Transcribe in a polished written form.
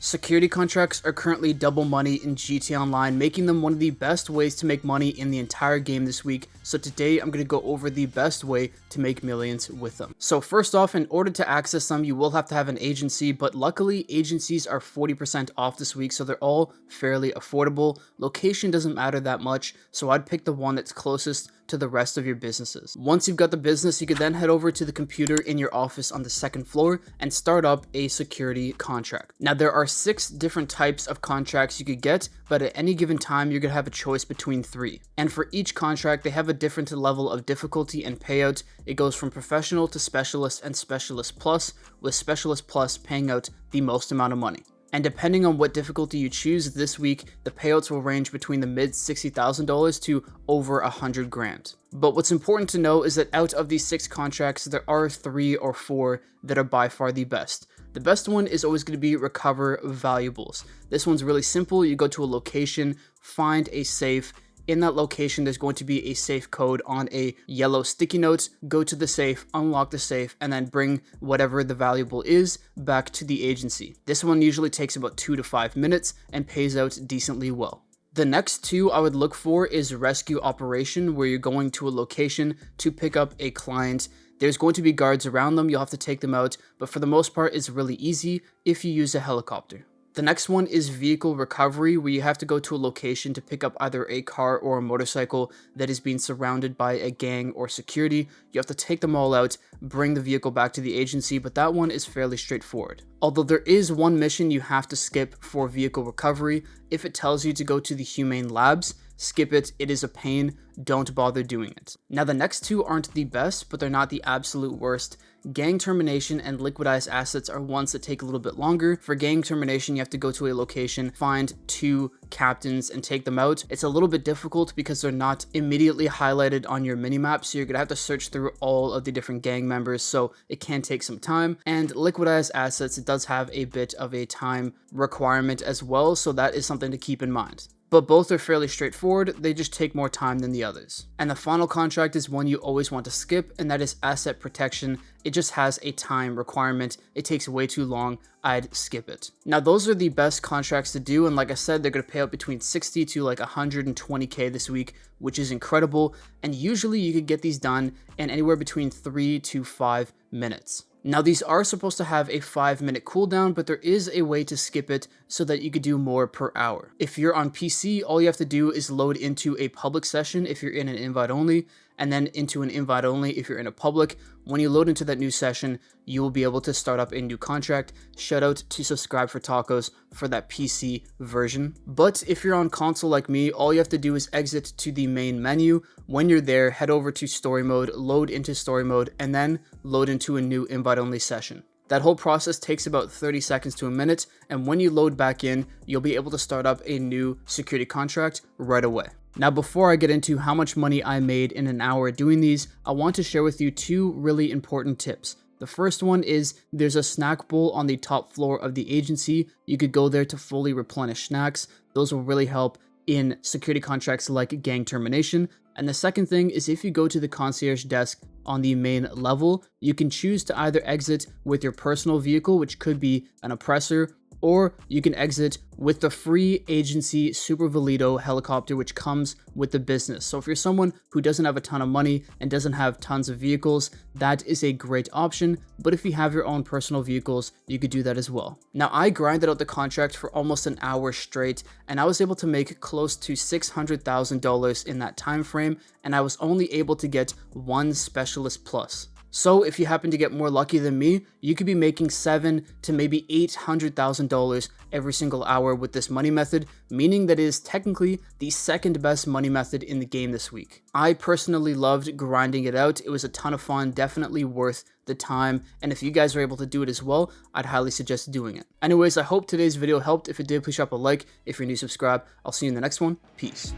Security contracts are currently double money in GTA Online, making them one of the best ways to make money in the entire game this week. So today I'm going to go over the best way to make millions with them. So first off, in order to access them, you will have to have an agency, but luckily agencies are 40% off this week, so they're all fairly affordable. Location doesn't matter that much, so I'd pick the one that's closest to the rest of your businesses. Once you've got the business, you could then head over to the computer in your office on the second floor and start up a security contract. Now there are 6 different types of contracts you could get, but at any given time you're gonna have a choice between 3. And for each contract they have a different level of difficulty and payout. It goes from professional to specialist and specialist plus, with specialist plus paying out the most amount of money. And depending on what difficulty you choose this week, the payouts will range between the mid $60,000 to over $100,000. But what's important to know is that out of these 6 contracts, there are 3 or 4 that are by far the best. The best one is always going to be recover valuables. This one's really simple. You go to a location, find a safe. In that location, there's going to be a safe code on a yellow sticky note. Go to the safe, unlock the safe, and then bring whatever the valuable is back to the agency. This one usually takes about 2 to 5 minutes and pays out decently well. The next 2 I would look for is rescue operation, where you're going to a location to pick up a client. There's going to be guards around them, you'll have to take them out, but for the most part it's really easy if you use a helicopter. The next one is vehicle recovery, where you have to go to a location to pick up either a car or a motorcycle that is being surrounded by a gang or security. You have to take them all out, bring the vehicle back to the agency, but that one is fairly straightforward. Although there is one mission you have to skip for vehicle recovery. If it tells you to go to the Humane Labs, skip it. It is a pain. Don't bother doing it. Now the next 2 aren't the best, but they're not the absolute worst. Gang termination and liquidize assets are ones that take a little bit longer. For gang termination, you have to go to a location, find 2 captains and take them out. It's a little bit difficult because they're not immediately highlighted on your minimap, so you're gonna have to search through all of the different gang members, so it can take some time. And liquidize assets, it does have a bit of a time requirement as well, so that is something to keep in mind. But both are fairly straightforward, they just take more time than the others. And the final contract is one you always want to skip, and that is asset protection. It just has a time requirement, it takes way too long, I'd skip it. Now those are the best contracts to do, and like I said, they're going to pay out between 60 to like 120k this week, which is incredible, and usually you could get these done in anywhere between 3 to 5 minutes. Now these are supposed to have a 5-minute cooldown, but there is a way to skip it so that you could do more per hour. If you're on PC, all you have to do is load into a public session if you're in an invite only, and then into an invite only if you're in a public. When you load into that new session, you will be able to start up a new contract. Shout out to Subscribe for Tacos for that PC version. But if you're on console like me, all you have to do is exit to the main menu. When you're there, head over to story mode, load into story mode, and then load into a new invite only session. That whole process takes about 30 seconds to a minute, and when you load back in, you'll be able to start up a new security contract right away. Now before I get into how much money I made in an hour doing these, I want to share with you 2 really important tips. The first one is there's a snack bowl on the top floor of the agency. You could go there to fully replenish snacks. Those will really help in security contracts like gang termination. And the second thing is if you go to the concierge desk on the main level, you can choose to either exit with your personal vehicle, which could be an oppressor, or you can exit with the free agency Super Valido helicopter, which comes with the business. So if you're someone who doesn't have a ton of money and doesn't have tons of vehicles, that is a great option. But if you have your own personal vehicles, you could do that as well. Now I grinded out the contract for almost an hour straight, and I was able to make close to $600,000 in that time frame, and I was only able to get 1 specialist plus. So if you happen to get more lucky than me, you could be making $700,000 to maybe $800,000 every single hour with this money method, meaning that it is technically the second best money method in the game this week. I personally loved grinding it out. It was a ton of fun, definitely worth the time, and if you guys are able to do it as well, I'd highly suggest doing it. Anyways, I hope today's video helped. If it did, please drop a like. If you're new, subscribe. I'll see you in the next one. Peace.